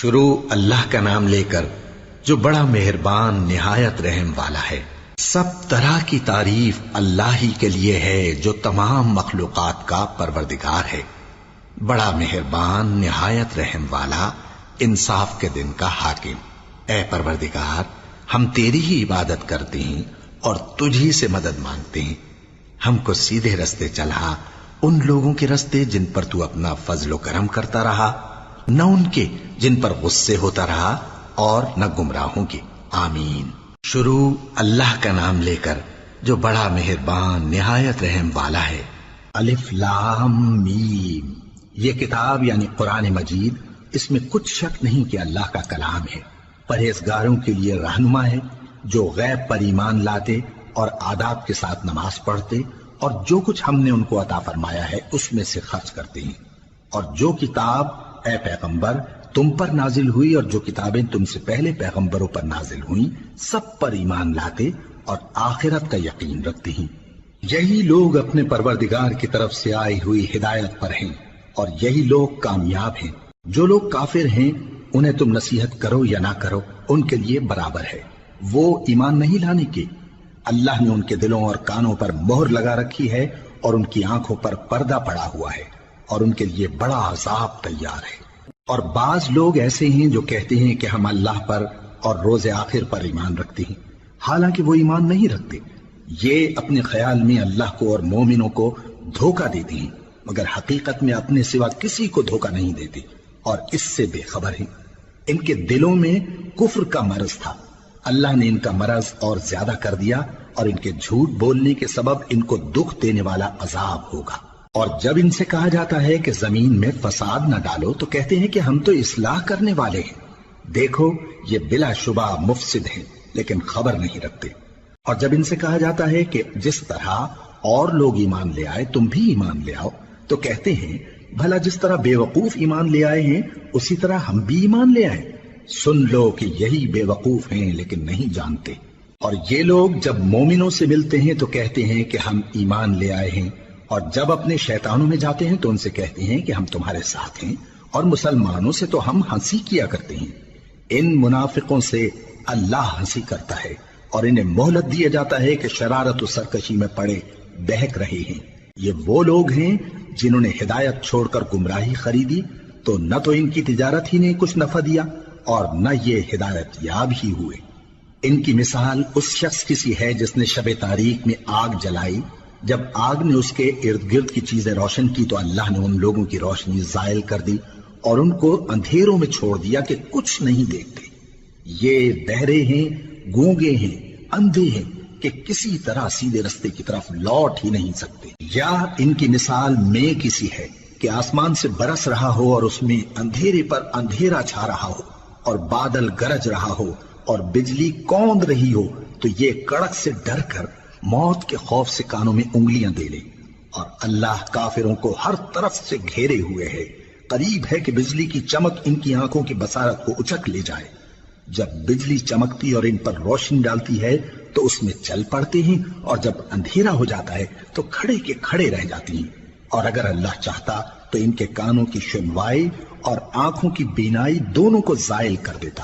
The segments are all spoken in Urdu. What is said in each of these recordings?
شروع اللہ کا نام لے کر جو بڑا مہربان نہایت رحم والا ہے۔ سب طرح کی تعریف اللہ ہی کے لیے ہے جو تمام مخلوقات کا پروردگار ہے، بڑا مہربان نہایت رحم والا، انصاف کے دن کا حاکم۔ اے پروردگار، ہم تیری ہی عبادت کرتے ہیں اور تجھی سے مدد مانگتے ہیں۔ ہم کو سیدھے رستے چلا، ان لوگوں کے رستے جن پر تو اپنا فضل و کرم کرتا رہا، نہ ان کے جن پر غصے ہوتا رہا، اور نہ گمراہوں کے۔ آمین۔ شروع اللہ کا نام لے کر جو بڑا مہربان نہایت رحم والا ہے۔ الف لام میم۔ یہ کتاب یعنی قرآن مجید، اس میں کچھ شک نہیں کہ اللہ کا کلام ہے، پرہیزگاروں کے لیے رہنما ہے، جو غیب پر ایمان لاتے اور آداب کے ساتھ نماز پڑھتے اور جو کچھ ہم نے ان کو عطا فرمایا ہے اس میں سے خرچ کرتے ہیں، اور جو کتاب اے پیغمبر تم پر نازل ہوئی اور جو کتابیں تم سے پہلے پیغمبروں پر نازل ہوئیں سب پر ایمان لاتے اور آخرت کا یقین رکھتے ہیں۔ یہی لوگ اپنے پروردگار کی طرف سے آئی ہوئی ہدایت پر ہیں اور یہی لوگ کامیاب ہیں۔ جو لوگ کافر ہیں انہیں تم نصیحت کرو یا نہ کرو ان کے لیے برابر ہے، وہ ایمان نہیں لانے کے۔ اللہ نے ان کے دلوں اور کانوں پر مہر لگا رکھی ہے اور ان کی آنکھوں پر پردہ پڑا ہوا ہے اور ان کے لیے بڑا عذاب تیار ہے۔ اور بعض لوگ ایسے ہیں جو کہتے ہیں کہ ہم اللہ پر اور روز آخر پر ایمان رکھتے ہیں، حالانکہ وہ ایمان نہیں رکھتے۔ یہ اپنے خیال میں اللہ کو اور مومنوں کو دھوکہ دیتے ہیں، مگر حقیقت میں اپنے سوا کسی کو دھوکہ نہیں دیتے اور اس سے بے خبر ہیں۔ ان کے دلوں میں کفر کا مرض تھا، اللہ نے ان کا مرض اور زیادہ کر دیا اور ان کے جھوٹ بولنے کے سبب ان کو دکھ دینے والا عذاب ہوگا۔ اور جب ان سے کہا جاتا ہے کہ زمین میں فساد نہ ڈالو تو کہتے ہیں کہ ہم تو اصلاح کرنے والے ہیں۔ دیکھو یہ بلا شبہ مفسد ہیں لیکن خبر نہیں رکھتے۔ اور جب ان سے کہا جاتا ہے کہ جس طرح اور لوگ ایمان لے آئے تم بھی ایمان لے آؤ تو کہتے ہیں بھلا جس طرح بے وقوف ایمان لے آئے ہیں اسی طرح ہم بھی ایمان لے آئیں۔ سن لو کہ یہی بے وقوف ہیں لیکن نہیں جانتے۔ اور یہ لوگ جب مومنوں سے ملتے ہیں تو کہتے ہیں کہ ہم ایمان لے آئے ہیں، اور جب اپنے شیطانوں میں جاتے ہیں تو ان سے کہتے ہیں کہ ہم تمہارے ساتھ ہیں، اور مسلمانوں سے تو ہم ہنسی کیا کرتے ہیں۔ ان منافقوں سے اللہ ہنسی کرتا ہے اور انہیں مہلت دیا جاتا ہے کہ شرارت و سرکشی میں پڑے بہک رہے ہیں۔ یہ وہ لوگ ہیں جنہوں نے ہدایت چھوڑ کر گمراہی خریدی، تو نہ تو ان کی تجارت ہی نے کچھ نفع دیا اور نہ یہ ہدایت یاب ہی ہوئے۔ ان کی مثال اس شخص کی سی ہے جس نے شب تاریک میں آگ جلائی، جب آگ نے اس کے ارد گرد کی چیزیں روشن کی تو اللہ نے ان لوگوں کی روشنی زائل کر دی اور ان کو اندھیروں میں چھوڑ دیا کہ کچھ نہیں دیکھتے۔ یہ بہرے ہیں، گونگے ہیں، اندھے ہیں کہ کسی طرح سیدھے رستے کی طرف لوٹ ہی نہیں سکتے۔ یا ان کی مثال میں کسی ہے کہ آسمان سے برس رہا ہو اور اس میں اندھیرے پر اندھیرا چھا رہا ہو اور بادل گرج رہا ہو اور بجلی کوند رہی ہو، تو یہ کڑک سے ڈر کر موت کے خوف سے کانوں میں انگلیاں دے لے۔ اور اللہ کافروں کو ہر طرف سے گھیرے ہوئے ہے، قریب ہے کہ بجلی کی چمک ان کی آنکھوں کی بصارت کو اچک لے جائے۔ جب بجلی چمکتی اور ان پر روشنی ڈالتی ہے تو اس میں چل پڑتے ہیں، اور جب اندھیرا ہو جاتا ہے تو کھڑے کے کھڑے رہ جاتی ہیں۔ اور اگر اللہ چاہتا تو ان کے کانوں کی سنوائی اور آنکھوں کی بینائی دونوں کو زائل کر دیتا۔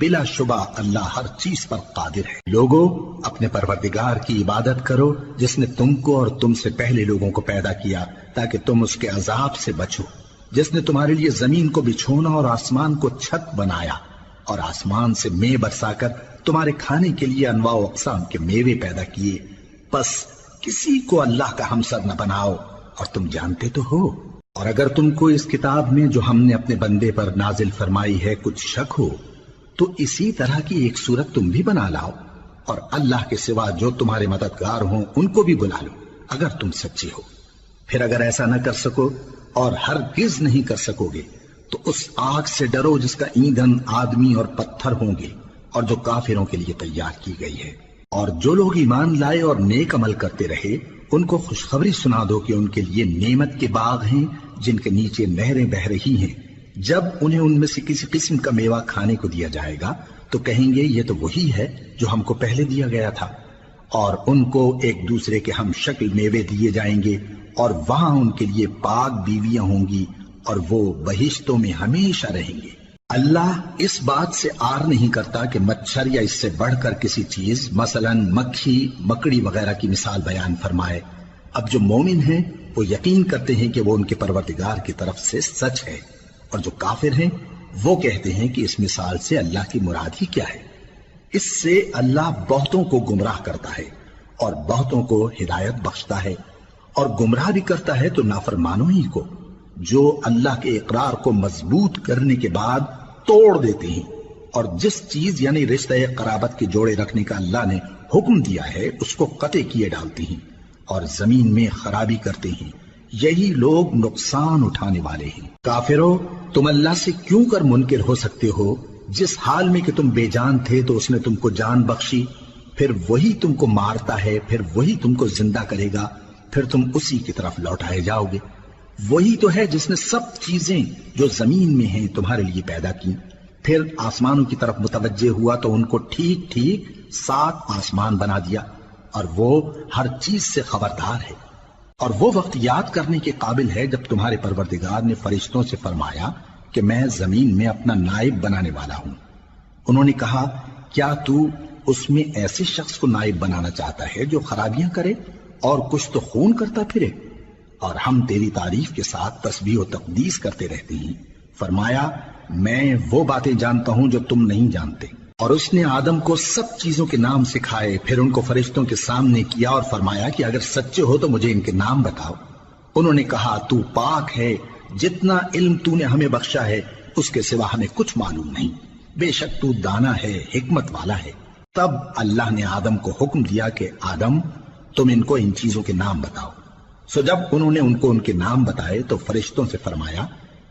بلا شبہ اللہ ہر چیز پر قادر ہے۔ لوگو اپنے پروردگار کی عبادت کرو جس نے تم کو اور تم سے پہلے لوگوں کو پیدا کیا تاکہ تم اس کے عذاب سے بچو، جس نے تمہارے لیے زمین کو بچھونا اور آسمان کو چھت بنایا، اور آسمان سے مے برسا کر تمہارے کھانے کے لیے انواع و اقسام کے میوے پیدا کیے۔ پس کسی کو اللہ کا ہمسر نہ بناؤ، اور تم جانتے تو ہو۔ اور اگر تم کو اس کتاب میں جو ہم نے اپنے بندے پر نازل فرمائی ہے کچھ شک ہو تو اسی طرح کی ایک صورت تم بھی بنا لاؤ، اور اللہ کے سوا جو تمہارے مددگار ہوں ان کو بھی بلا لو اگر تم سچے ہو۔ پھر اگر ایسا نہ کر سکو اور ہرگز نہیں کر سکو گے تو اس آگ سے ڈرو جس کا ایندھن آدمی اور پتھر ہوں گے اور جو کافروں کے لیے تیار کی گئی ہے۔ اور جو لوگ ایمان لائے اور نیک عمل کرتے رہے ان کو خوشخبری سنا دو کہ ان کے لیے نعمت کے باغ ہیں جن کے نیچے نہریں بہہ رہی ہیں۔ جب انہیں ان میں سے کسی قسم کا میوہ کھانے کو دیا جائے گا تو کہیں گے یہ تو وہی ہے جو ہم کو پہلے دیا گیا تھا، اور ان کو ایک دوسرے کے ہم شکل میوے دیے جائیں گے، اور وہاں ان کے لیے پاک بیویاں ہوں گی اور وہ بہشتوں میں ہمیشہ رہیں گے۔ اللہ اس بات سے آر نہیں کرتا کہ مچھر یا اس سے بڑھ کر کسی چیز مثلاً مکھی مکڑی وغیرہ کی مثال بیان فرمائے۔ اب جو مومن ہیں وہ یقین کرتے ہیں کہ وہ ان کے پروردگار کی طرف سے سچ ہے، اور جو کافر ہیں وہ کہتے ہیں کہ اس مثال سے اللہ کی مراد ہی کیا ہے۔ اس سے اللہ بہتوں کو گمراہ کرتا ہے اور بہتوں کو ہدایت بخشتا ہے، اور گمراہ بھی کرتا ہے تو نافرمانوں ہی کو، جو اللہ کے اقرار کو مضبوط کرنے کے بعد توڑ دیتے ہیں، اور جس چیز یعنی رشتہ قرابت کے جوڑے رکھنے کا اللہ نے حکم دیا ہے اس کو قطع کیے ڈالتے ہیں اور زمین میں خرابی کرتے ہیں۔ یہی لوگ نقصان اٹھانے والے ہیں۔ کافرو، تم اللہ سے کیوں کر منکر ہو سکتے ہو؟ جس حال میں کہ تم بے جان تھے تو اس نے تم کو جان بخشی، پھر وہی تم کو مارتا ہے، پھر وہی تم کو زندہ کرے گا، پھر تم اسی کی طرف لوٹائے جاؤ گے۔ وہی تو ہے جس نے سب چیزیں جو زمین میں ہیں تمہارے لیے پیدا کی، پھر آسمانوں کی طرف متوجہ ہوا تو ان کو ٹھیک ٹھیک 7 آسمان بنا دیا، اور وہ ہر چیز سے خبردار ہے۔ اور وہ وقت یاد کرنے کے قابل ہے جب تمہارے پروردگار نے فرشتوں سے فرمایا کہ میں زمین میں اپنا نائب بنانے والا ہوں۔ انہوں نے کہا، کیا تو اس میں ایسے شخص کو نائب بنانا چاہتا ہے جو خرابیاں کرے اور کچھ تو خون کرتا پھرے؟ اور ہم تیری تعریف کے ساتھ تسبیح و تقدیس کرتے رہتے ہیں۔ فرمایا، میں وہ باتیں جانتا ہوں جو تم نہیں جانتے۔ اور اس نے آدم کو سب چیزوں کے نام سکھائے، پھر ان کو فرشتوں کے سامنے کیا اور فرمایا کہ اگر سچے ہو تو مجھے ان کے نام بتاؤ۔ انہوں نے کہا، تو پاک ہے، جتنا علم تو نے ہمیں بخشا ہے اس کے سوا ہمیں کچھ معلوم نہیں، بے شک تو دانا ہے، حکمت والا ہے۔ تب اللہ نے آدم کو حکم دیا کہ آدم، تم ان کو ان چیزوں کے نام بتاؤ۔ سو جب انہوں نے ان کو ان کے نام بتائے تو فرشتوں سے فرمایا،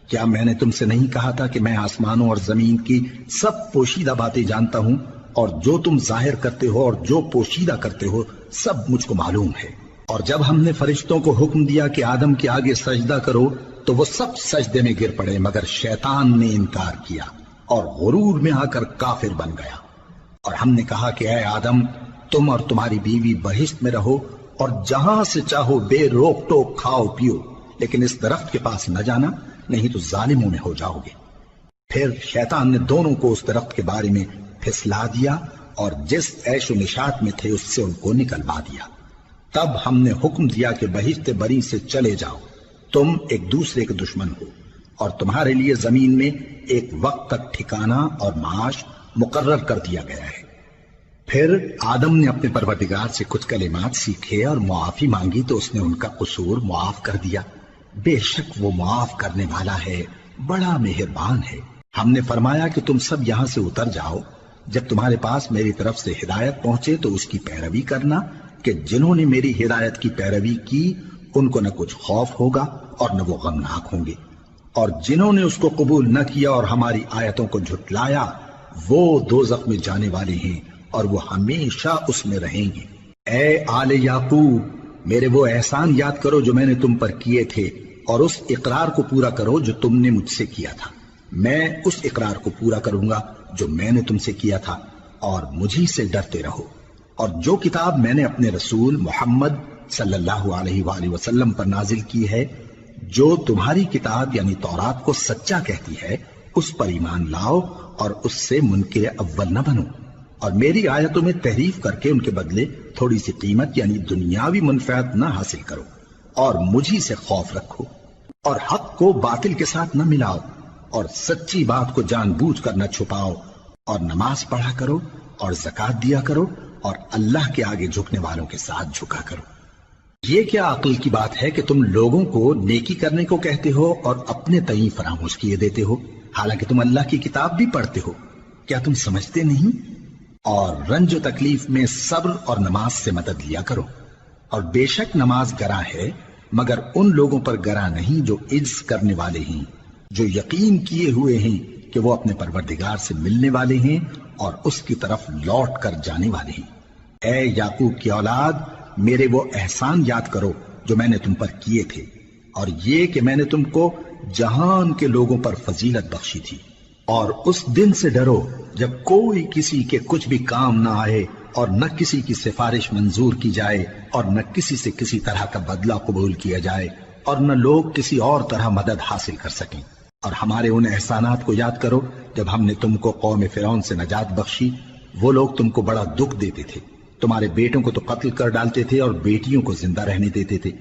کیا میں نے تم سے نہیں کہا تھا کہ میں آسمانوں اور زمین کی سب پوشیدہ باتیں جانتا ہوں، اور جو تم ظاہر کرتے ہو اور جو پوشیدہ کرتے ہو سب مجھ کو معلوم ہے۔ اور جب ہم نے فرشتوں کو حکم دیا کہ آدم کے آگے سجدہ کرو تو وہ سب سجدے میں گر پڑے مگر شیطان نے انکار کیا اور غرور میں آ کر کافر بن گیا۔ اور ہم نے کہا کہ اے آدم، تم اور تمہاری بیوی بہشت میں رہو اور جہاں سے چاہو بے روک ٹوک کھاؤ پیو، لیکن اس درخت کے پاس نہ جانا، نہیں تو ظالموں میں ہو جاؤ گے۔ پھر شیطان نے دونوں کو اس درخت کے بارے میں پھسلا دیا اور جس عیش و نشاط میں تھے اس سے ان کو نکلوا دیا۔ تب ہم نے حکم دیا کہ بہشت بری سے چلے جاؤ، تم ایک دوسرے کے دشمن ہو، اور تمہارے لیے زمین میں ایک وقت تک ٹھکانہ اور معاش مقرر کر دیا گیا ہے۔ پھر آدم نے اپنے پروردگار سے کچھ کلمات سیکھے اور معافی مانگی تو اس نے ان کا قصور معاف کر دیا۔ بے شک وہ معاف کرنے والا ہے، بڑا مہربان ہے۔ ہم نے فرمایا کہ تم سب یہاں سے اتر جاؤ، جب تمہارے پاس میری طرف سے ہدایت پہنچے تو اس کی پیروی کرنا، کہ جنہوں نے میری ہدایت کی پیروی کی ان کو نہ کچھ خوف ہوگا اور نہ وہ غمناک ہوں گے، اور جنہوں نے اس کو قبول نہ کیا اور ہماری آیتوں کو جھٹلایا وہ دوزخ میں جانے والے ہیں اور وہ ہمیشہ اس میں رہیں گے۔ اے آل یعقوب، میرے وہ احسان یاد کرو جو میں نے تم پر کیے تھے، اور اس اقرار کو پورا کرو جو تم نے مجھ سے کیا تھا۔ میں اس اقرار کو پورا کروں گا جو میں نے تم سے کیا تھا، اور مجھی سے ڈرتے رہو۔ اور جو کتاب میں نے اپنے رسول محمد صلی اللہ علیہ وآلہ وسلم پر نازل کی ہے، جو تمہاری کتاب یعنی تورات کو سچا کہتی ہے، اس پر ایمان لاؤ اور اس سے منکر اول نہ بنو، اور میری آیتوں میں تحریف کر کے ان کے بدلے تھوڑی سی قیمت یعنی دنیاوی منفعت نہ حاصل کرو، اور مجھی سے خوف رکھو، اور حق کو باطل کے ساتھ نہ ملاؤ، اور سچی بات کو جان بوجھ کر نہ چھپاؤ، اور نماز پڑھا کرو اور زکوٰۃ دیا کرو، اور اللہ کے آگے جھکنے والوں کے ساتھ جھکا کرو۔ یہ کیا عقل کی بات ہے کہ تم لوگوں کو نیکی کرنے کو کہتے ہو اور اپنے تئیں فراموش کیے دیتے ہو، حالانکہ تم اللہ کی کتاب بھی پڑھتے ہو؟ کیا تم سمجھتے نہیں؟ اور رنج و تکلیف میں صبر اور نماز سے مدد لیا کرو، اور بے شک نماز گراں ہے مگر ان لوگوں پر گراں نہیں جو عجز کرنے والے ہیں، جو یقین کیے ہوئے ہیں کہ وہ اپنے پروردگار سے ملنے والے ہیں اور اس کی طرف لوٹ کر جانے والے ہیں۔ اے یعقوب کی اولاد، میرے وہ احسان یاد کرو جو میں نے تم پر کیے تھے، اور یہ کہ میں نے تم کو جہان کے لوگوں پر فضیلت بخشی تھی۔ اور اس دن سے ڈرو جب کوئی کسی کے کچھ بھی کام نہ آئے، اور نہ کسی کی سفارش منظور کی جائے، اور نہ کسی سے کسی طرح کا بدلہ قبول کیا جائے، اور نہ لوگ کسی اور طرح مدد حاصل کر سکیں۔ اور ہمارے ان احسانات کو یاد کرو جب ہم نے تم کو قوم فرعون سے نجات بخشی، وہ لوگ تم کو بڑا دکھ دیتے تھے، تمہارے بیٹوں کو تو قتل کر ڈالتے تھے اور بیٹیوں کو زندہ رہنے دیتے تھے،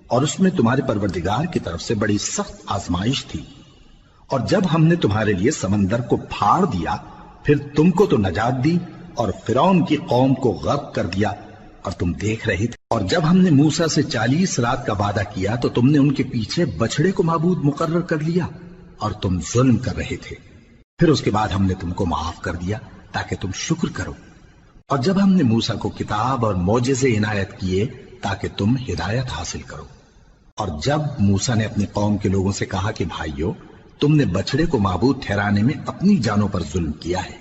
اور اس میں تمہارے پروردگار کی طرف سے بڑی سخت آزمائش تھی۔ اور جب ہم نے تمہارے لیے سمندر کو پھاڑ دیا، پھر تم کو تو نجات دی اور فرعون کی قوم کو غرق کر دیا، اور تم دیکھ رہے تھے۔ اور جب ہم نے موسیٰ سے 40 رات کا وعدہ کیا تو تم نے ان کے پیچھے بچڑے کو معبود مقرر کر لیا اور تم ظلم کر رہے تھے۔ پھر اس کے بعد ہم نے تم کو معاف کر دیا تاکہ تم شکر کرو۔ اور جب ہم نے موسیٰ کو کتاب اور معجزے عنایت کیے تاکہ تم ہدایت حاصل کرو۔ اور جب موسیٰ نے اپنی قوم کے لوگوں سے کہا کہ بھائیو، تم نے بچڑے کو معبود ٹھہرانے میں اپنی جانوں پر ظلم کیا ہے،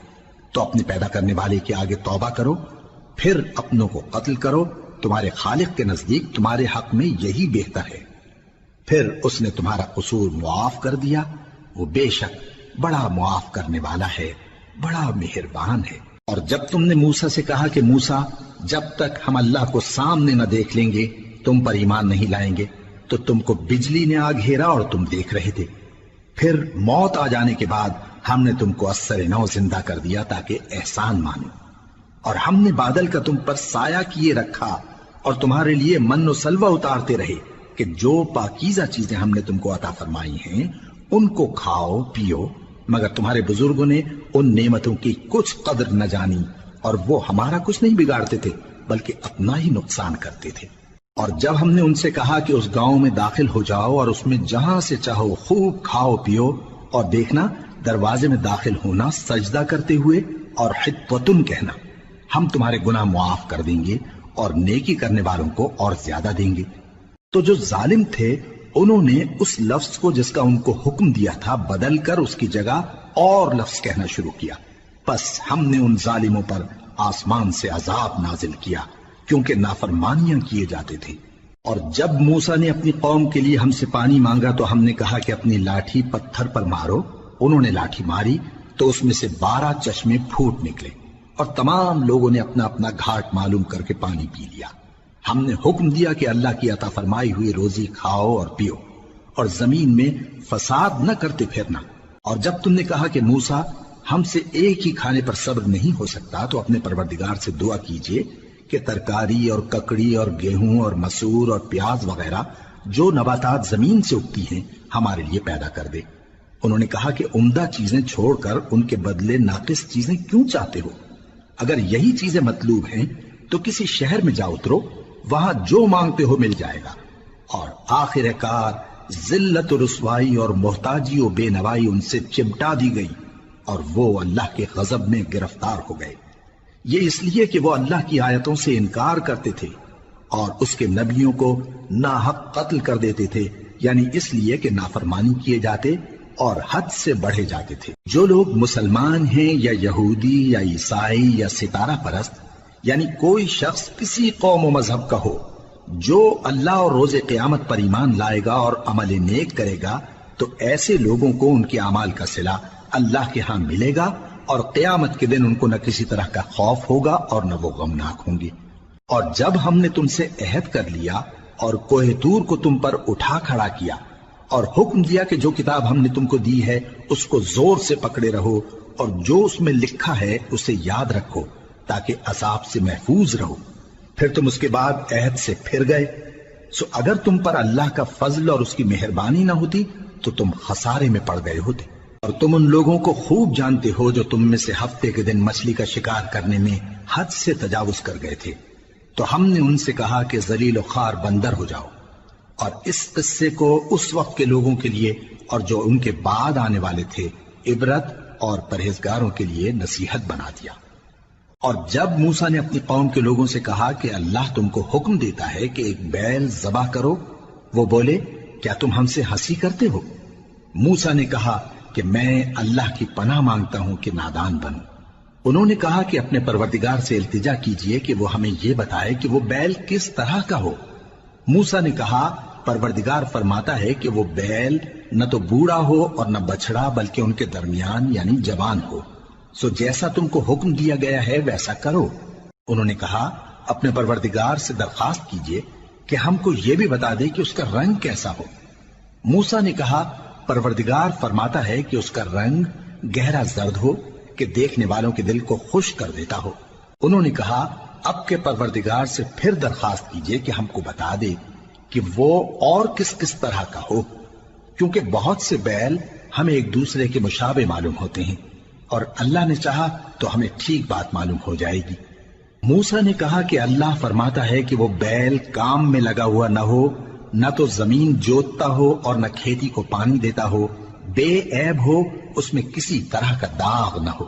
تو اپنے پیدا کرنے والے کے آگے توبہ کرو، پھر اپنوں کو قتل کرو، تمہارے خالق کے نزدیک تمہارے حق میں یہی بہتر ہے۔ پھر اس نے تمہارا قصور معاف کر دیا، وہ بے شک بڑا معاف کرنے والا ہے، بڑا مہربان ہے۔ اور جب تم نے موسیٰ سے کہا کہ موسیٰ، جب تک ہم اللہ کو سامنے نہ دیکھ لیں گے تم پر ایمان نہیں لائیں گے، تو تم کو بجلی نے آ گھیرا اور تم دیکھ رہے تھے۔ پھر موت آ جانے کے بعد ہم نے تم کو اثر نو زندہ کر دیا تاکہ احسان مانو۔ اور ہم نے بادل کا تم پر سایہ کیے رکھا اور تمہارے لیے من و سلوہ اتارتے رہے کہ جو پاکیزہ چیزیں ہم نے تم کو عطا فرمائی ہیں ان کو کھاؤ پیو، مگر تمہارے بزرگوں نے ان نعمتوں کی کچھ قدر نہ جانی، اور وہ ہمارا کچھ نہیں بگاڑتے تھے بلکہ اپنا ہی نقصان کرتے تھے۔ اور جب ہم نے ان سے کہا کہ اس گاؤں میں داخل ہو جاؤ اور اس میں جہاں سے چاہو خوب کھاؤ پیو، اور دیکھنا دروازے میں داخل ہونا سجدہ کرتے ہوئے اور حطوتن کہنا، ہم تمہارے گناہ معاف کر دیں گے اور نیکی کرنے والوں کو اور زیادہ دیں گے۔ تو جو ظالم تھے انہوں نے اس لفظ کو جس کا ان کو حکم دیا تھا بدل کر اس کی جگہ اور لفظ کہنا شروع کیا، پس ہم نے ان ظالموں پر آسمان سے عذاب نازل کیا کیونکہ نافرمانیاں کیے جاتے تھے۔ اور جب موسیٰ نے اپنی قوم کے لیے ہم سے پانی مانگا تو ہم نے کہا کہ اپنی لاٹھی پتھر پر مارو۔ انہوں نے لاٹھی ماری تو اس میں سے 12 چشمے پھوٹ نکلے اور تمام لوگوں نے اپنا اپنا گھاٹ معلوم کر کے پانی پی لیا۔ ہم نے حکم دیا کہ اللہ کی عطا فرمائی ہوئی روزی کھاؤ اور پیو اور زمین میں فساد نہ کرتے پھرنا۔ اور جب تم نے کہا کہ موسیٰ ہم سے ایک ہی کھانے پر صبر نہیں ہو سکتا تو اپنے پروردگار سے دعا کیجئے کہ ترکاری اور ککڑی اور گیہوں اور مسور اور پیاز وغیرہ جو نباتات زمین سے اگتی ہیں ہمارے لیے پیدا کر دے۔ انہوں نے کہا کہ عمدہ چیزیں چھوڑ کر ان کے بدلے ناقص چیزیں کیوں چاہتے ہو؟ اگر یہی چیزیں مطلوب ہیں تو کسی شہر میں جا اترو، وہاں جو مانگتے ہو مل جائے گا۔ اور آخر کار ذلت و رسوائی اور محتاجی و بے نوائی ان سے چمٹا دی گئی اور وہ اللہ کے غضب میں گرفتار ہو گئے، یہ اس لیے کہ وہ اللہ کی آیتوں سے انکار کرتے تھے اور اس کے نبیوں کو ناحق قتل کر دیتے تھے، یعنی اس لیے کہ نافرمانی کیے جاتے اور حد سے بڑھے جاتے تھے۔ جو لوگ مسلمان ہیں یا یہودی یا عیسائی یا ستارہ پرست، یعنی کوئی شخص کسی قوم و مذہب کا ہو، جو اللہ اور روز قیامت پر ایمان لائے گا اور عمل نیک کرے گا تو ایسے لوگوں کو ان کے اعمال کا صلہ اللہ کے ہاں ملے گا، اور قیامت کے دن ان کو نہ کسی طرح کا خوف ہوگا اور نہ وہ غمناک ہوں گے۔ اور جب ہم نے تم سے عہد کر لیا اور کوہ طور کو تم پر اٹھا کھڑا کیا اور حکم دیا کہ جو کتاب ہم نے تم کو دی ہے اس کو زور سے پکڑے رہو اور جو اس میں لکھا ہے اسے یاد رکھو تاکہ عذاب سے محفوظ رہو، پھر تم اس کے بعد عہد سے پھر گئے، سو اگر تم پر اللہ کا فضل اور اس کی مہربانی نہ ہوتی تو تم خسارے میں پڑ گئے ہوتے۔ اور تم ان لوگوں کو خوب جانتے ہو جو تم میں سے ہفتے کے دن مچھلی کا شکار کرنے میں حد سے تجاوز کر گئے تھے، تو ہم نے ان سے کہا کہ ذلیل و خوار بندر ہو جاؤ، اور اس قصے کو اس وقت کے لوگوں کے لیے اور جو ان کے بعد آنے والے تھے عبرت اور پرہیزگاروں کے لیے نصیحت بنا دیا۔ اور جب موسیٰ نے اپنی قوم کے لوگوں سے کہا کہ اللہ تم کو حکم دیتا ہے کہ ایک بیل ذبح کرو، وہ بولے کیا تم ہم سے ہنسی کرتے ہو؟ موسیٰ نے کہا کہ میں اللہ کی پناہ مانگتا ہوں کہ نادان بنوں۔ انہوں نے کہا کہ اپنے پروردگار سے التجا کیجئے کہ وہ ہمیں یہ بتائے کہ وہ بیل کس طرح کا ہو۔ موسیٰ نے کہا پروردگار فرماتا ہے کہ وہ بیل نہ تو بوڑھا ہو اور نہ بچڑا بلکہ ان کے درمیان یعنی جوان ہو، سو جیسا تم کو حکم دیا گیا ہے ویسا کرو۔ انہوں نے کہا اپنے پروردگار سے درخواست کیجئے کہ ہم کو یہ بھی بتا دے کہ اس کا رنگ کیسا ہو۔ موسیٰ نے کہا پروردگار فرماتا ہے کہ اس کا رنگ گہرا زرد ہو کہ دیکھنے والوں کے دل کو خوش کر دیتا ہو۔ انہوں نے کہا اب کے پروردگار سے پھر درخواست کیجئے کہ ہم کو بتا دے کہ وہ اور کس کس طرح کا ہو، کیونکہ بہت سے بیل ہمیں ایک دوسرے کے مشابہ معلوم ہوتے ہیں، اور اللہ نے چاہا تو ہمیں ٹھیک بات معلوم ہو جائے گی۔ موسیٰ نے کہا کہ اللہ فرماتا ہے کہ وہ بیل کام میں لگا ہوا نہ ہو، نہ تو زمین جوتتا ہو اور نہ کھیتی کو پانی دیتا ہو، بے عیب ہو، اس میں کسی طرح کا داغ نہ ہو۔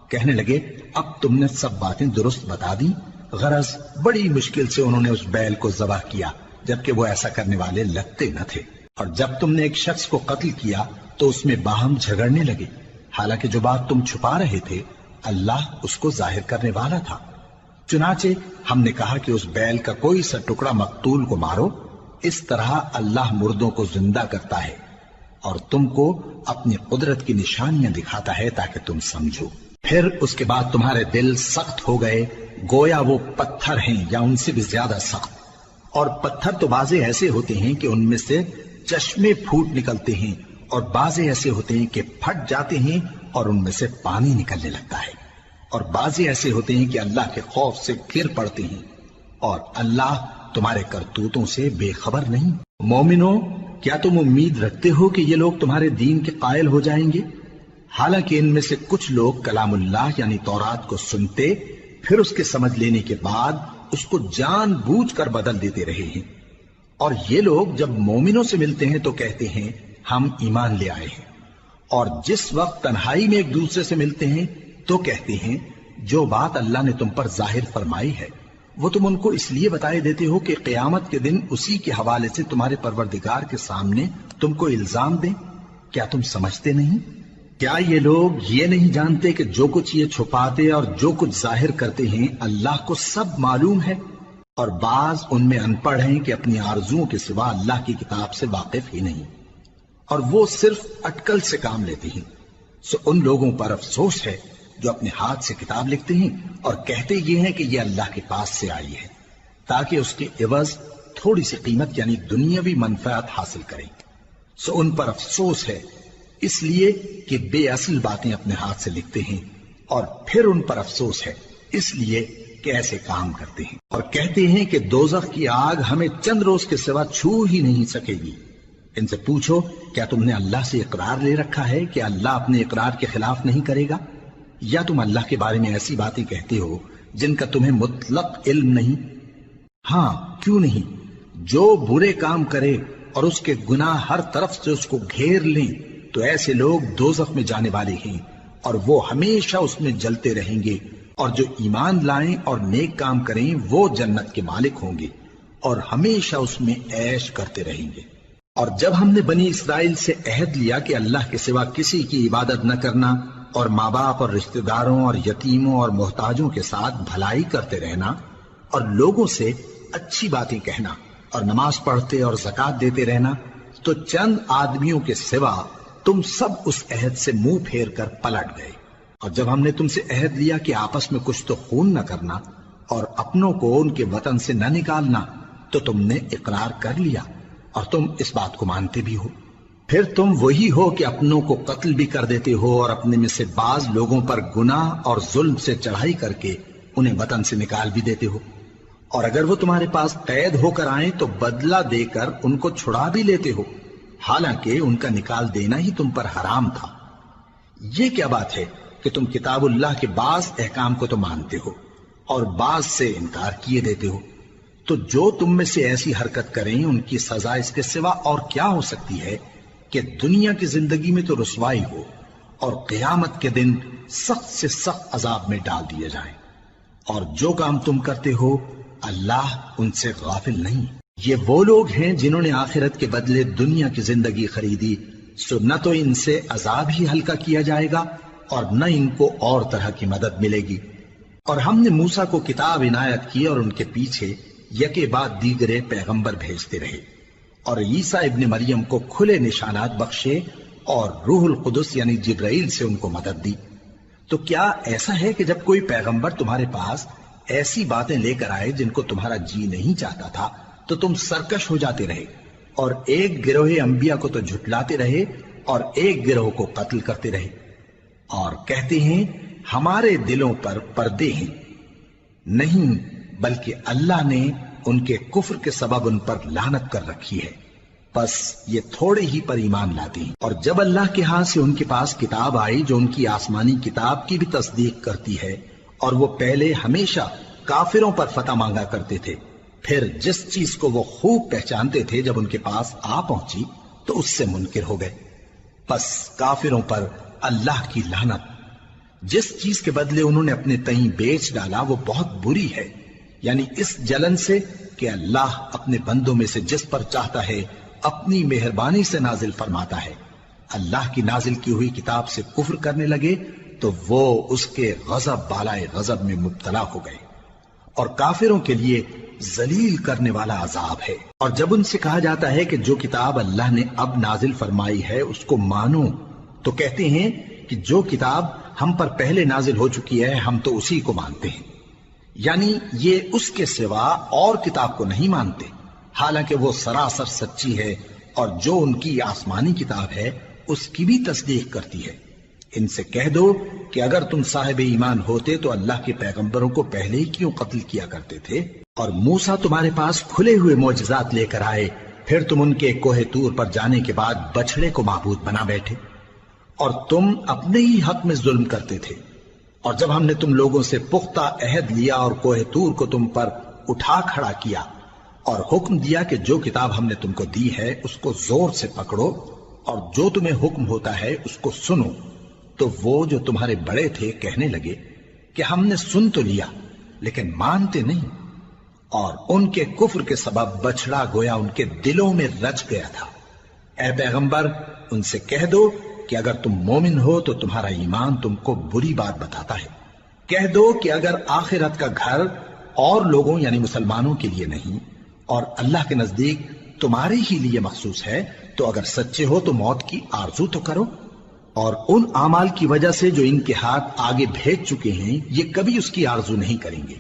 کہنے لگے اب تم نے سب باتیں درست بتا دی۔ غرض بڑی مشکل سے انہوں نے اس بیل کو ذبح کیا، جبکہ وہ ایسا کرنے والے لگتے نہ تھے۔ اور جب تم نے ایک شخص کو قتل کیا تو اس میں باہم جھگڑنے لگے، حالانکہ جو بات تم چھپا رہے تھے اللہ اس کو ظاہر کرنے والا تھا۔ چنانچہ ہم نے کہا کہ اس بیل کا کوئی سا ٹکڑا مقتول کو مارو، اس طرح اللہ مردوں کو زندہ کرتا ہے اور تم کو اپنی قدرت کی نشانیاں دکھاتا ہے تاکہ تم سمجھو۔ پھر اس کے بعد تمہارے دل سخت ہو گئے، گویا وہ پتھر ہیں یا ان سے بھی زیادہ سخت۔ اور پتھر تو بعضے ایسے ہوتے ہیں کہ ان میں سے چشمے پھوٹ نکلتے ہیں، اور بعضے ایسے ہوتے ہیں کہ پھٹ جاتے ہیں اور ان میں سے پانی نکلنے لگتا ہے، اور بعضے ایسے ہوتے ہیں کہ اللہ کے خوف سے گر پڑتے ہیں، اور اللہ تمہارے کرتوتوں سے بے خبر نہیں۔ مومنو، کیا تم امید رکھتے ہو کہ یہ لوگ تمہارے دین کے قائل ہو جائیں گے؟ حالانکہ ان میں سے کچھ لوگ کلام اللہ یعنی تورات کو سنتے، پھر اس کے سمجھ لینے کے بعد اس کو جان بوجھ کر بدل دیتے رہے ہیں، اور یہ لوگ جب مومنوں سے ملتے ہیں تو کہتے ہیں ہم ایمان لے آئے ہیں، اور جس وقت تنہائی میں ایک دوسرے سے ملتے ہیں تو کہتے ہیں جو بات اللہ نے تم پر ظاہر فرمائی ہے وہ تم ان کو اس لیے بتائے دیتے ہو کہ قیامت کے دن اسی کے حوالے سے تمہارے پروردگار کے سامنے تم کو الزام دیں۔ کیا تم سمجھتے نہیں؟ کیا یہ لوگ یہ نہیں جانتے کہ جو کچھ یہ چھپاتے اور جو کچھ ظاہر کرتے ہیں اللہ کو سب معلوم ہے؟ اور بعض ان میں ان پڑھ ہیں کہ اپنی آرزوؤں کے سوا اللہ کی کتاب سے واقف ہی نہیں، اور وہ صرف اٹکل سے کام لیتے ہیں۔ سو ان لوگوں پر افسوس ہے جو اپنے ہاتھ سے کتاب لکھتے ہیں اور کہتے یہ ہیں کہ یہ اللہ کے پاس سے آئی ہے، تاکہ اس کے عوض تھوڑی سی قیمت یعنی دنیاوی منفعت حاصل کریں۔ سو ان پر افسوس ہے اس لیے کہ بے اصل باتیں اپنے ہاتھ سے لکھتے ہیں، اور پھر ان پر افسوس ہے اس لیے کہ ایسے کام کرتے ہیں، اور کہتے ہیں کہ دوزخ کی آگ ہمیں چند روز کے سوا چھو ہی نہیں سکے گی۔ ان سے پوچھو کیا تم نے اللہ سے اقرار لے رکھا ہے کہ اللہ اپنے اقرار کے خلاف نہیں کرے گا، یا تم اللہ کے بارے میں ایسی باتیں کہتے ہو جن کا تمہیں مطلق علم نہیں؟ ہاں کیوں نہیں، جو برے کام کرے اور اس کے گناہ ہر طرف سے اس کو گھیر لیں تو ایسے لوگ دوزخ میں جانے والے ہیں، اور وہ ہمیشہ اس میں جلتے رہیں گے، اور جو ایمان لائیں اور نیک کام کریں وہ جنت کے مالک ہوں گے اور ہمیشہ اس میں عیش کرتے رہیں گے۔ اور جب ہم نے بنی اسرائیل سے عہد لیا کہ اللہ کے سوا کسی کی عبادت نہ کرنا، اور ماں باپ اور رشتہ داروں اور یتیموں اور محتاجوں کے ساتھ بھلائی کرتے رہنا، اور لوگوں سے اچھی باتیں کہنا، اور نماز پڑھتے اور زکوٰۃ دیتے رہنا، تو چند آدمیوں کے سوا تم سب اس عہد سے منہ پھیر کر پلٹ گئے۔ اور جب ہم نے تم سے عہد لیا کہ آپس میں کچھ تو خون نہ کرنا اور اپنوں کو ان کے وطن سے نہ نکالنا، تو تم نے اقرار کر لیا اور تم اس بات کو مانتے بھی ہو۔ پھر تم وہی ہو کہ اپنوں کو قتل بھی کر دیتے ہو، اور اپنے میں سے بعض لوگوں پر گناہ اور ظلم سے چڑھائی کر کے انہیں وطن سے نکال بھی دیتے ہو، اور اگر وہ تمہارے پاس قید ہو کر آئیں تو بدلہ دے کر ان کو چھڑا بھی لیتے ہو، حالانکہ ان کا نکال دینا ہی تم پر حرام تھا۔ یہ کیا بات ہے کہ تم کتاب اللہ کے بعض احکام کو تو مانتے ہو اور بعض سے انکار کیے دیتے ہو؟ تو جو تم میں سے ایسی حرکت کریں ان کی سزا اس کے سوا اور کیا ہو سکتی ہے کہ دنیا کی زندگی میں تو رسوائی ہو اور قیامت کے دن سخت سے سخت عذاب میں ڈال دیے جائیں۔ اور جو کام تم کرتے ہو اللہ ان سے غافل نہیں۔ یہ وہ لوگ ہیں جنہوں نے آخرت کے بدلے دنیا کی زندگی خریدی، سو نہ تو ان سے عذاب ہی ہلکا کیا جائے گا اور نہ ان کو اور طرح کی مدد ملے گی۔ اور ہم نے موسیٰ کو کتاب عنایت کی اور ان کے پیچھے یکے بعد دیگرے پیغمبر بھیجتے رہے، اور عیسیٰ ابن مریم کو کھلے نشانات بخشے اور روح القدس یعنی جبرائیل سے ان کو مدد دی۔ تو کیا ایسا ہے کہ جب کوئی پیغمبر تمہارے پاس ایسی باتیں لے کر آئے جن کو تمہارا جی نہیں چاہتا تھا تو تم سرکش ہو جاتے رہے، اور ایک گروہ انبیاء کو تو جھٹلاتے رہے اور ایک گروہ کو قتل کرتے رہے؟ اور کہتے ہیں ہمارے دلوں پر پردے ہیں، نہیں بلکہ اللہ نے ان کے کفر کے سبب ان پر لعنت کر رکھی ہے، بس یہ تھوڑے ہی پر ایمان لاتے ہیں۔ اور جب اللہ کے ہاں سے ان کے پاس کتاب آئی جو ان کی آسمانی کتاب کی بھی تصدیق کرتی ہے، اور وہ پہلے ہمیشہ کافروں پر فتح مانگا کرتے تھے، پھر جس چیز کو وہ خوب پہچانتے تھے جب ان کے پاس آ پہنچی تو اس سے منکر ہو گئے، بس کافروں پر اللہ کی لعنت۔ جس چیز کے بدلے انہوں نے اپنے تئیں بیچ ڈالا وہ بہت بری ہے، یعنی اس جلن سے کہ اللہ اپنے بندوں میں سے جس پر چاہتا ہے اپنی مہربانی سے نازل فرماتا ہے۔ اللہ کی نازل کی ہوئی کتاب سے کفر کرنے لگے تو وہ اس کے غضب بالائے غضب میں مبتلا ہو گئے، اور کافروں کے لیے ذلیل کرنے والا عذاب ہے۔ اور جب ان سے کہا جاتا ہے کہ جو کتاب اللہ نے اب نازل فرمائی ہے اس کو مانو، تو کہتے ہیں کہ جو کتاب ہم پر پہلے نازل ہو چکی ہے ہم تو اسی کو مانتے ہیں، یعنی یہ اس کے سوا اور کتاب کو نہیں مانتے، حالانکہ وہ سراسر سچی ہے، اور جو ان کی آسمانی کتاب ہے اس کی بھی تصدیق کرتی ہے۔ ان سے کہہ دو کہ اگر تم صاحب ایمان ہوتے تو اللہ کے پیغمبروں کو پہلے ہی کیوں قتل کیا کرتے تھے؟ اور موسیٰ تمہارے پاس کھلے ہوئے معجزات لے کر آئے، پھر تم ان کے کوہ طور پر جانے کے بعد بچڑے کو معبود بنا بیٹھے، اور تم اپنے ہی حق میں ظلم کرتے تھے۔ اور جب ہم نے تم لوگوں سے پختہ عہد لیا اور کوہ طور کو تم پر اٹھا کھڑا کیا اور حکم دیا کہ جو کتاب ہم نے تم کو دی ہے اس کو زور سے پکڑو اور جو تمہیں حکم ہوتا ہے اس کو سنو، تو وہ جو تمہارے بڑے تھے کہنے لگے کہ ہم نے سن تو لیا لیکن مانتے نہیں، اور ان کے کفر کے سبب بچڑا گویا ان کے دلوں میں رچ گیا تھا۔ اے پیغمبر ان سے کہہ دو کہ اگر تم مومن ہو تو تمہارا ایمان تم کو بری بات بتاتا ہے۔ کہہ دو کہ اگر آخرت کا گھر اور لوگوں یعنی مسلمانوں کے لیے نہیں اور اللہ کے نزدیک تمہارے ہی لیے مخصوص ہے تو اگر سچے ہو تو موت کی آرزو تو کرو، اور ان اعمال کی وجہ سے جو ان کے ہاتھ آگے بھیج چکے ہیں یہ کبھی اس کی آرزو نہیں کریں گے،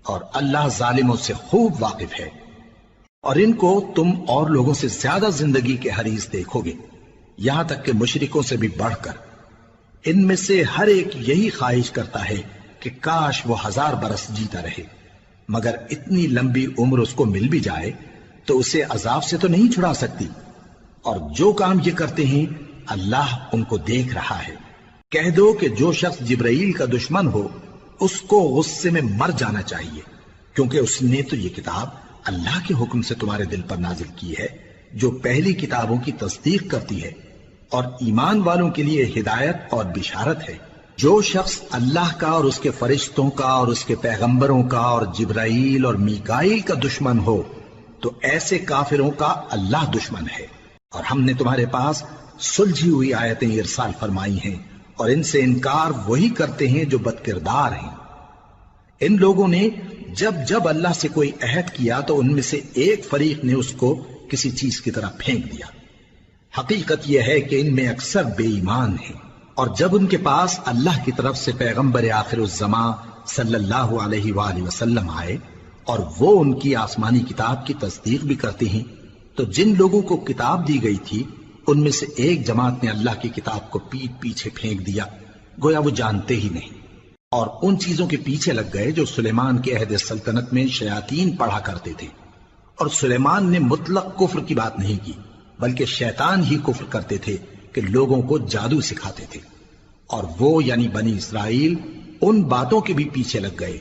اور اللہ ظالموں سے خوب واقف ہے۔ اور ان کو تم اور لوگوں سے زیادہ زندگی کے حریص دیکھو گے، یہاں تک کہ مشرکوں سے بھی بڑھ کر۔ ان میں سے ہر ایک یہی خواہش کرتا ہے کہ کاش وہ 1000 برس جیتا رہے، مگر اتنی لمبی عمر اس کو مل بھی جائے تو اسے عذاب سے تو نہیں چھڑا سکتی، اور جو کام یہ کرتے ہیں اللہ ان کو دیکھ رہا ہے۔ کہہ دو کہ جو شخص جبرائیل کا دشمن ہو اس کو غصے میں مر جانا چاہیے، کیونکہ اس نے تو یہ کتاب اللہ کے حکم سے تمہارے دل پر نازل کی ہے جو پہلی کتابوں کی تصدیق کرتی ہے، اور ایمان والوں کے لیے ہدایت اور بشارت ہے۔ جو شخص اللہ کا اور اس کے فرشتوں کا اور اس کے پیغمبروں کا اور جبرائیل اور میکائیل کا دشمن ہو تو ایسے کافروں کا اللہ دشمن ہے۔ اور ہم نے تمہارے پاس سلجھی ہوئی آیتیں ارسال فرمائی ہیں، اور ان سے انکار وہی کرتے ہیں جو بد کردار ہیں۔ ان لوگوں نے جب جب اللہ سے کوئی عہد کیا تو ان میں سے ایک فریق نے اس کو کسی چیز کی طرح پھینک دیا۔ حقیقت یہ ہے کہ ان میں اکثر بے ایمان ہیں، اور جب ان کے پاس اللہ کی طرف سے پیغمبر آخر الزماں صلی اللہ علیہ وآلہ وسلم آئے اور وہ ان کی آسمانی کتاب کی تصدیق بھی کرتے ہیں، تو جن لوگوں کو کتاب دی گئی تھی ان میں سے ایک جماعت نے اللہ کی کتاب کو پیٹ پیچھے پھینک دیا، گویا وہ جانتے ہی نہیں، اور ان چیزوں کے پیچھے لگ گئے جو سلیمان کے عہد سلطنت میں شیاطین پڑھا کرتے تھے۔ اور سلیمان نے مطلق کفر کی بات نہیں کی، بلکہ شیطان ہی کفر کرتے تھے کہ لوگوں کو جادو سکھاتے تھے، اور وہ یعنی بنی اسرائیل ان باتوں کے بھی پیچھے لگ گئے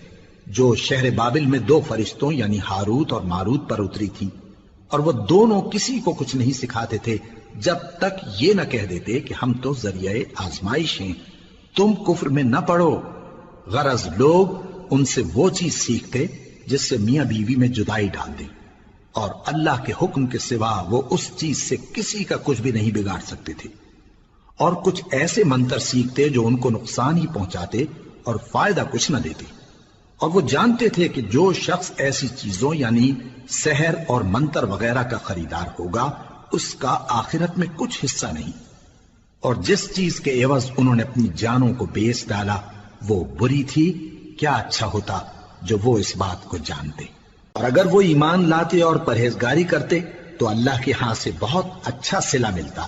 جو شہر بابل میں 2 فرشتوں یعنی ہاروت اور ماروت پر اتری تھی، اور وہ دونوں کسی کو کچھ نہیں سکھاتے تھے جب تک یہ نہ کہہ دیتے کہ ہم تو ذریعہ آزمائش ہیں، تم کفر میں نہ پڑو۔ غرض لوگ ان سے وہ چیز سیکھتے جس سے میاں بیوی میں جدائی ڈال دیں، اور اللہ کے حکم کے سوا وہ اس چیز سے کسی کا کچھ بھی نہیں بگاڑ سکتے تھے، اور کچھ ایسے منتر سیکھتے جو ان کو نقصان ہی پہنچاتے اور فائدہ کچھ نہ دیتے، اور وہ جانتے تھے کہ جو شخص ایسی چیزوں یعنی سحر اور منتر وغیرہ کا خریدار ہوگا اس کا آخرت میں کچھ حصہ نہیں، اور جس چیز کے عوض انہوں نے اپنی جانوں کو بیچ ڈالا وہ بری تھی، کیا اچھا ہوتا جو وہ اس بات کو جانتے۔ اور اگر وہ ایمان لاتے اور پرہیزگاری کرتے تو اللہ کے ہاں سے بہت اچھا صلہ ملتا،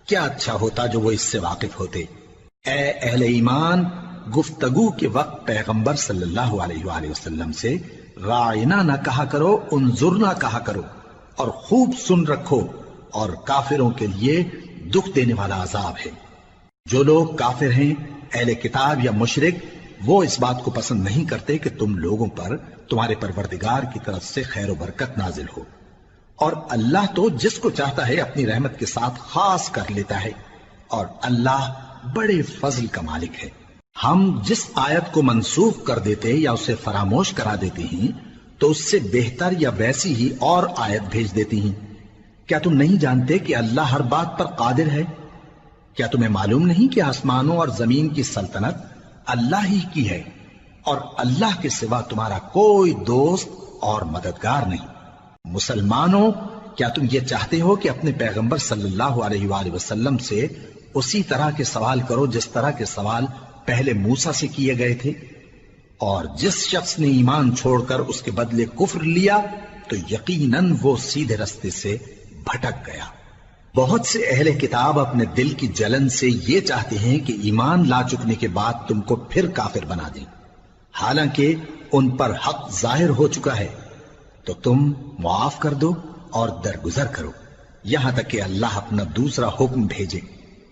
کیا اچھا ہوتا جو وہ اس سے واقف ہوتے۔ اے اہل ایمان، گفتگو کے وقت پیغمبر صلی اللہ علیہ وآلہ وسلم سے رائنا نہ کہا کرو، انظرنا کہا کرو، اور خوب سن رکھو، اور کافروں کے لیے دکھ دینے والا عذاب ہے۔ جو لوگ کافر ہیں، اہل کتاب یا مشرک، وہ اس بات کو پسند نہیں کرتے کہ تم لوگوں پر تمہارے پروردگار کی طرف سے خیر و برکت نازل ہو، اور اللہ تو جس کو چاہتا ہے اپنی رحمت کے ساتھ خاص کر لیتا ہے، اور اللہ بڑے فضل کا مالک ہے۔ ہم جس آیت کو منسوخ کر دیتے یا اسے فراموش کرا دیتے ہیں تو اس سے بہتر یا ویسی ہی اور آیت بھیج دیتی ہیں۔ کیا تم نہیں جانتے کہ اللہ ہر بات پر قادر ہے؟ کیا تمہیں معلوم نہیں کہ آسمانوں اور زمین کی سلطنت اللہ ہی کی ہے، اور اللہ کے سوا تمہارا کوئی دوست اور مددگار نہیں؟ مسلمانوں، کیا تم یہ چاہتے ہو کہ اپنے پیغمبر صلی اللہ علیہ وآلہ وسلم سے اسی طرح کے سوال کرو جس طرح کے سوال پہلے موسیٰ سے کیے گئے تھے؟ اور جس شخص نے ایمان چھوڑ کر اس کے بدلے کفر لیا تو یقیناً وہ سیدھے رستے سے بھٹک گیا۔ بہت سے اہل کتاب اپنے دل کی جلن سے یہ چاہتے ہیں کہ ایمان لا چکنے کے بعد تم کو پھر کافر بنا دیں، حالانکہ ان پر حق ظاہر ہو چکا ہے۔ تو تم معاف کر دو اور درگزر کرو یہاں تک کہ اللہ اپنا دوسرا حکم بھیجے۔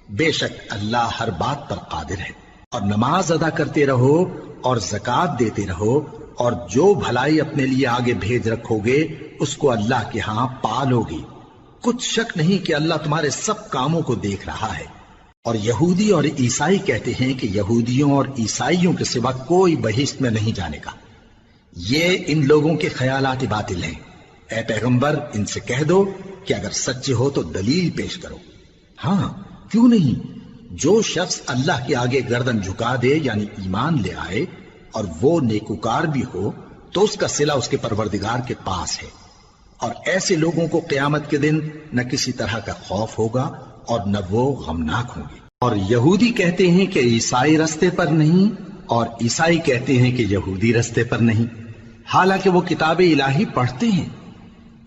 بے شک اللہ ہر بات پر قادر ہے۔ اور نماز ادا کرتے رہو اور زکوٰۃ دیتے رہو، اور جو بھلائی اپنے لیے آگے بھیج رکھو گے اس کو اللہ کے ہاں پالو گے۔ کچھ شک نہیں کہ اللہ تمہارے سب کاموں کو دیکھ رہا ہے۔ اور یہودی اور عیسائی کہتے ہیں کہ یہودیوں اور عیسائیوں کے سوا کوئی بہشت میں نہیں جانے گا۔ یہ ان لوگوں کے خیالات باطل ہیں۔ اے پیغمبر، ان سے کہہ دو کہ اگر سچے ہو تو دلیل پیش کرو۔ ہاں، کیوں نہیں؟ جو شخص اللہ کے آگے گردن جھکا دے یعنی ایمان لے آئے اور وہ نیکوکار بھی ہو تو اس کا صلہ اس کے پروردگار کے پاس ہے، اور ایسے لوگوں کو قیامت کے دن نہ کسی طرح کا خوف ہوگا اور نہ وہ غمناک ہوں گے۔ اور یہودی کہتے ہیں کہ عیسائی رستے پر نہیں، اور عیسائی کہتے ہیں کہ یہودی رستے پر نہیں، حالانکہ وہ کتاب الہی پڑھتے ہیں۔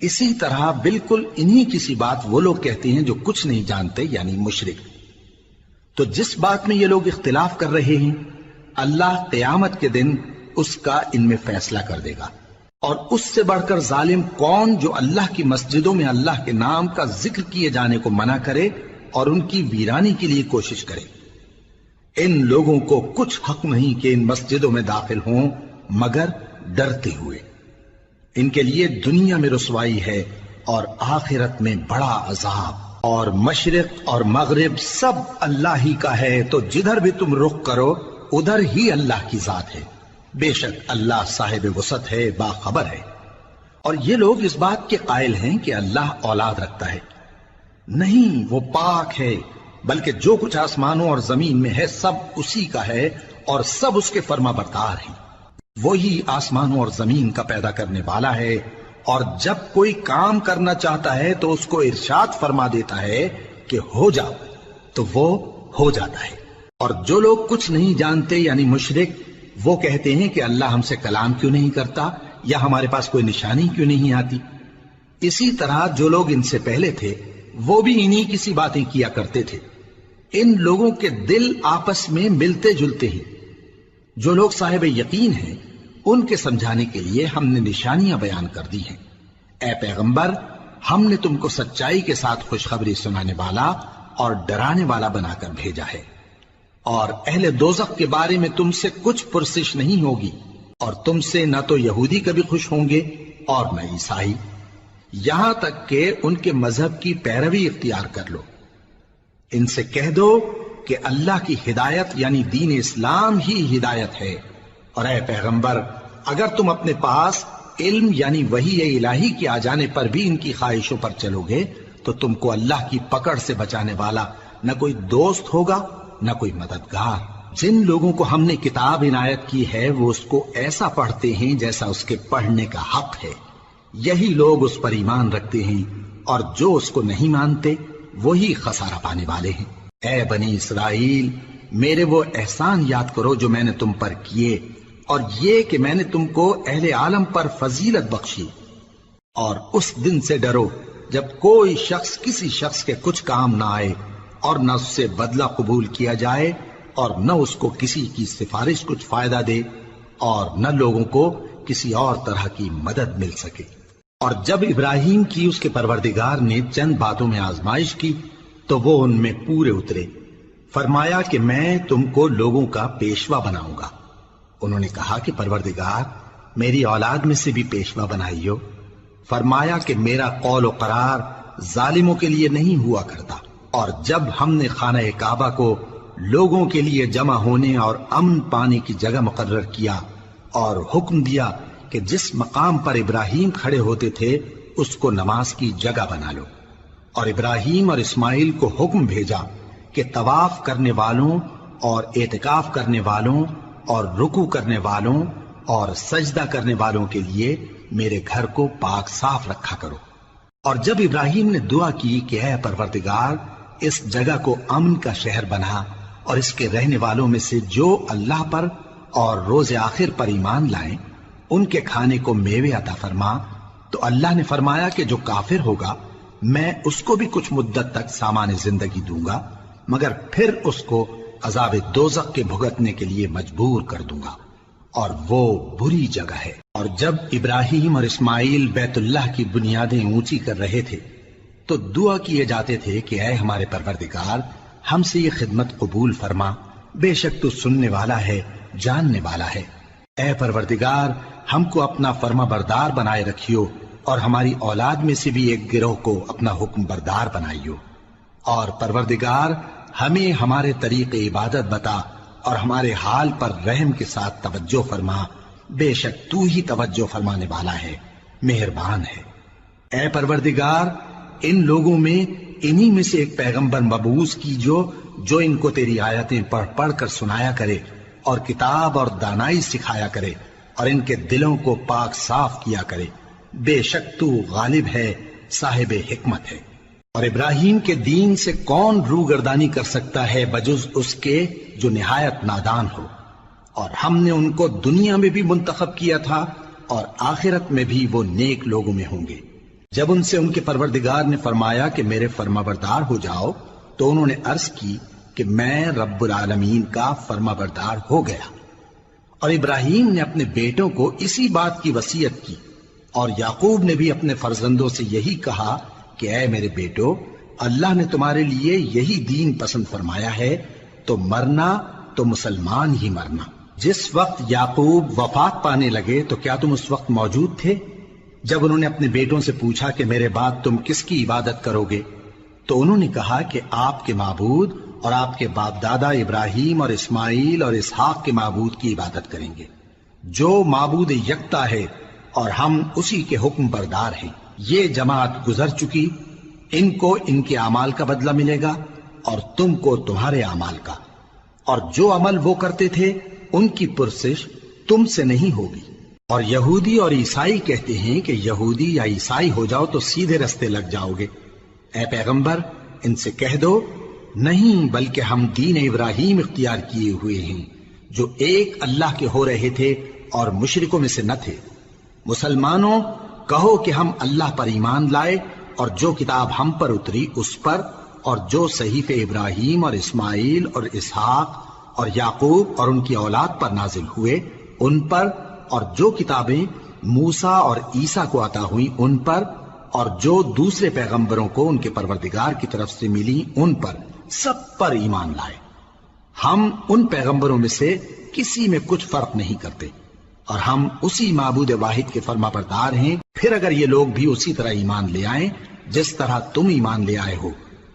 اسی طرح بالکل انہی کسی بات وہ لوگ کہتے ہیں جو کچھ نہیں جانتے یعنی مشرک۔ تو جس بات میں یہ لوگ اختلاف کر رہے ہیں اللہ قیامت کے دن اس کا ان میں فیصلہ کر دے گا۔ اور اس سے بڑھ کر ظالم کون جو اللہ کی مسجدوں میں اللہ کے نام کا ذکر کیے جانے کو منع کرے اور ان کی ویرانی کے لیے کوشش کرے۔ ان لوگوں کو کچھ حق نہیں کہ ان مسجدوں میں داخل ہوں مگر ڈرتے ہوئے۔ ان کے لیے دنیا میں رسوائی ہے اور آخرت میں بڑا عذاب۔ اور مشرق اور مغرب سب اللہ ہی کا ہے، تو جدھر بھی تم رخ کرو ادھر ہی اللہ کی ذات ہے۔ بے شک اللہ صاحب وسعت ہے، باخبر ہے۔ اور یہ لوگ اس بات کے قائل ہیں کہ اللہ اولاد رکھتا ہے۔ نہیں، وہ پاک ہے، بلکہ جو کچھ آسمانوں اور زمین میں ہے سب اسی کا ہے، اور سب اس کے فرما بردار ہیں۔ وہی آسمانوں اور زمین کا پیدا کرنے والا ہے، اور جب کوئی کام کرنا چاہتا ہے تو اس کو ارشاد فرما دیتا ہے کہ ہو جا، تو وہ ہو جاتا ہے۔ اور جو لوگ کچھ نہیں جانتے یعنی مشرک، وہ کہتے ہیں کہ اللہ ہم سے کلام کیوں نہیں کرتا، یا ہمارے پاس کوئی نشانی کیوں نہیں آتی۔ اسی طرح جو لوگ ان سے پہلے تھے وہ بھی انہی کسی باتیں کیا کرتے تھے۔ ان لوگوں کے دل آپس میں ملتے جلتے ہیں۔ جو لوگ صاحب یقین ہیں ان کے سمجھانے کے لیے ہم نے نشانیاں بیان کر دی ہیں۔ اے پیغمبر، ہم نے تم کو سچائی کے ساتھ خوشخبری سنانے والا اور ڈرانے والا بنا کر بھیجا ہے، اور اہل دوزخ کے بارے میں تم سے کچھ پرسش نہیں ہوگی، اور تم سے نہ تو یہودی کبھی خوش ہوں گے اور نہ عیسائی، یہاں تک کہ ان کے مذہب کی پیروی اختیار کر لو۔ ان سے کہہ دو کہ اللہ کی ہدایت یعنی دین اسلام ہی ہدایت ہے، اور اے پیغمبر اگر تم اپنے پاس علم یعنی وحی الہی کے آ جانے پر بھی ان کی خواہشوں پر چلو گے تو تم کو اللہ کی پکڑ سے بچانے والا نہ کوئی دوست ہوگا نہ کوئی مددگار۔ جن لوگوں کو ہم نے کتاب عنایت کی ہے وہ اس کو ایسا پڑھتے ہیں جیسا اس کے پڑھنے کا حق ہے، یہی لوگ اس پر ایمان رکھتے ہیں، اور جو اس کو نہیں مانتے وہی خسارہ پانے والے ہیں۔ اے بنی اسرائیل، میرے وہ احسان یاد کرو جو میں نے تم پر کیے، اور یہ کہ میں نے تم کو اہل عالم پر فضیلت بخشی۔ اور اس دن سے ڈرو جب کوئی شخص کسی شخص کے کچھ کام نہ آئے اور نہ اس سے بدلہ قبول کیا جائے، اور نہ اس کو کسی کی سفارش کچھ فائدہ دے اور نہ لوگوں کو کسی اور طرح کی مدد مل سکے۔ اور جب ابراہیم کی اس کے پروردگار نے چند باتوں میں آزمائش کی تو وہ ان میں پورے اترے۔ فرمایا کہ میں تم کو لوگوں کا پیشوا بناؤں گا۔ انہوں نے کہا کہ پروردگار میری اولاد میں سے بھی پیشوا بنائیو۔ فرمایا کہ میرا قول و قرار ظالموں کے لیے نہیں ہوا کرتا۔ اور جب ہم نے خانہ کعبہ کو لوگوں کے لیے جمع ہونے اور امن پانے کی جگہ مقرر کیا اور حکم دیا کہ جس مقام پر ابراہیم کھڑے ہوتے تھے اس کو نماز کی جگہ بنا لو، اور ابراہیم اور اسماعیل کو حکم بھیجا کہ طواف کرنے والوں اور اعتکاف کرنے والوں اور رکوع کرنے والوں اور سجدہ کرنے والوں کے لیے میرے گھر کو پاک صاف رکھا کرو۔ اور جب ابراہیم نے دعا کی کہ اے پروردگار اس جگہ کو امن کا شہر بنا اور اس کے رہنے والوں میں سے جو اللہ پر اور روز آخر پر ایمان لائیں ان کے کھانے کو میوے عطا فرما، تو اللہ نے فرمایا کہ جو کافر ہوگا میں اس کو بھی کچھ مدت تک سامان زندگی دوں گا، مگر پھر اس کو عذاب دوزخ کے بھگتنے کے لیے مجبور کر دوں گا، اور وہ بری جگہ ہے۔ اور جب ابراہیم اور اسماعیل بیت اللہ کی بنیادیں اونچی کر رہے تھے تو دعا کیے جاتے تھے کہ اے ہمارے پروردگار ہم سے یہ خدمت قبول فرما، بے شک تو سننے والا ہے، جاننے والا ہے۔ اے پروردگار ہم کو اپنا فرما بردار بنائے رکھیو، اور ہماری اولاد میں سے بھی ایک گروہ کو اپنا حکم بردار بنائیو، اور پروردگار ہمیں ہمارے طریق عبادت بتا اور ہمارے حال پر رحم کے ساتھ توجہ فرما، بے شک تو ہی توجہ فرمانے والا ہے، مہربان ہے۔ اے پروردگار ان لوگوں میں انہی میں سے ایک پیغمبر مبعوث کیجو جو ان کو تیری آیتیں پڑھ پڑھ کر سنایا کرے اور کتاب اور دانائی سکھایا کرے اور ان کے دلوں کو پاک صاف کیا کرے، بے شک تو غالب ہے، صاحب حکمت ہے۔ اور ابراہیم کے دین سے کون روگردانی کر سکتا ہے بجز اس کے جو نہایت نادان ہو، اور ہم نے ان کو دنیا میں بھی منتخب کیا تھا اور آخرت میں بھی وہ نیک لوگوں میں ہوں گے۔ جب ان سے ان کے پروردگار نے فرمایا کہ میرے فرما بردار ہو جاؤ تو انہوں نے عرض کی کہ میں رب العالمین کا فرما بردار ہو گیا۔ اور ابراہیم نے اپنے بیٹوں کو اسی بات کی وصیت کی، اور یعقوب نے بھی اپنے فرزندوں سے یہی کہا کہ اے میرے بیٹو اللہ نے تمہارے لیے یہی دین پسند فرمایا ہے، تو مرنا تو مسلمان ہی مرنا۔ جس وقت یعقوب وفات پانے لگے تو کیا تم اس وقت موجود تھے جب انہوں نے اپنے بیٹوں سے پوچھا کہ میرے بعد تم کس کی عبادت کرو گے؟ تو انہوں نے کہا کہ آپ کے معبود اور آپ کے باپ دادا ابراہیم اور اسماعیل اور اسحاق کے معبود کی عبادت کریں گے، جو معبود یکتا ہے اور ہم اسی کے حکم بردار ہیں۔ یہ جماعت گزر چکی، ان کو ان کے اعمال کا بدلہ ملے گا اور تم کو تمہارے اعمال کا، اور جو عمل وہ کرتے تھے ان کی پرسش تم سے نہیں ہوگی۔ اور یہودی اور عیسائی کہتے ہیں کہ یہودی یا عیسائی ہو جاؤ تو سیدھے رستے لگ جاؤ گے۔ اے پیغمبر ان سے کہہ دو نہیں، بلکہ ہم دین ابراہیم اختیار کیے ہوئے ہیں جو ایک اللہ کے ہو رہے تھے اور مشرکوں میں سے نہ تھے۔ مسلمانوں کہو کہ ہم اللہ پر ایمان لائے اور جو کتاب ہم پر اتری اس پر، اور جو صحیفے ابراہیم اور اسماعیل اور اسحاق اور یعقوب اور ان کی اولاد پر نازل ہوئے ان پر، اور جو کتابیں موسیٰ اور عیسیٰ کو عطا ہوئیں ان پر، اور جو دوسرے پیغمبروں کو ان کے پروردگار کی طرف سے ملی ان پر، سب پر ایمان لائے۔ ہم ان پیغمبروں میں سے کسی میں کچھ فرق نہیں کرتے، اور ہم اسی معبود واحد کے فرما بردار ہیں۔ پھر اگر یہ لوگ بھی اسی طرح ایمان لے آئیں جس طرح تم ایمان لے آئے ہو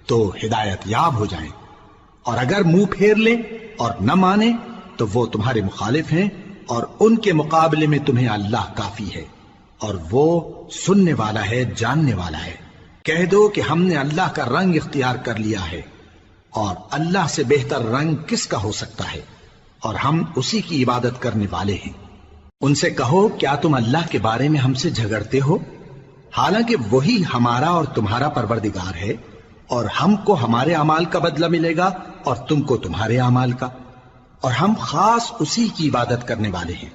تو ہدایت یاب ہو جائیں، اور اگر منہ پھیر لیں اور نہ مانیں تو وہ تمہارے مخالف ہیں، اور ان کے مقابلے میں تمہیں اللہ کافی ہے، اور وہ سننے والا ہے، جاننے والا ہے۔ کہہ دو کہ ہم نے اللہ کا رنگ اختیار کر لیا ہے، اور اللہ سے بہتر رنگ کس کا ہو سکتا ہے، اور ہم اسی کی عبادت کرنے والے ہیں۔ ان سے کہو کیا تم اللہ کے بارے میں ہم سے جھگڑتے ہو، حالانکہ وہی ہمارا اور تمہارا پروردگار ہے، اور ہم کو ہمارے اعمال کا بدلہ ملے گا اور تم کو تمہارے اعمال کا، اور ہم خاص اسی کی عبادت کرنے والے ہیں۔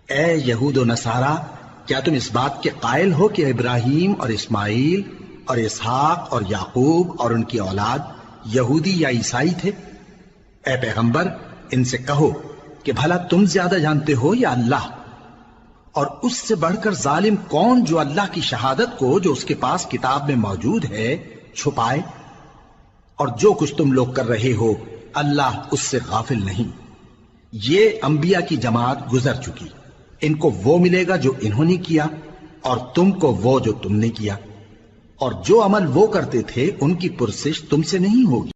اے یہود و نصارا کیا تم اس بات کے قائل ہو کہ ابراہیم اور اسماعیل اور اسحاق اور یعقوب اور ان کی اولاد یہودی یا عیسائی تھے؟ اے پیغمبر ان سے کہو کہ بھلا تم زیادہ جانتے ہو یا اللہ؟ اور اس سے بڑھ کر ظالم کون جو اللہ کی شہادت کو جو اس کے پاس کتاب میں موجود ہے چھپائے؟ اور جو کچھ تم لوگ کر رہے ہو اللہ اس سے غافل نہیں۔ یہ انبیاء کی جماعت گزر چکی، ان کو وہ ملے گا جو انہوں نے کیا اور تم کو وہ جو تم نے کیا، اور جو عمل وہ کرتے تھے ان کی پرسش تم سے نہیں ہوگی۔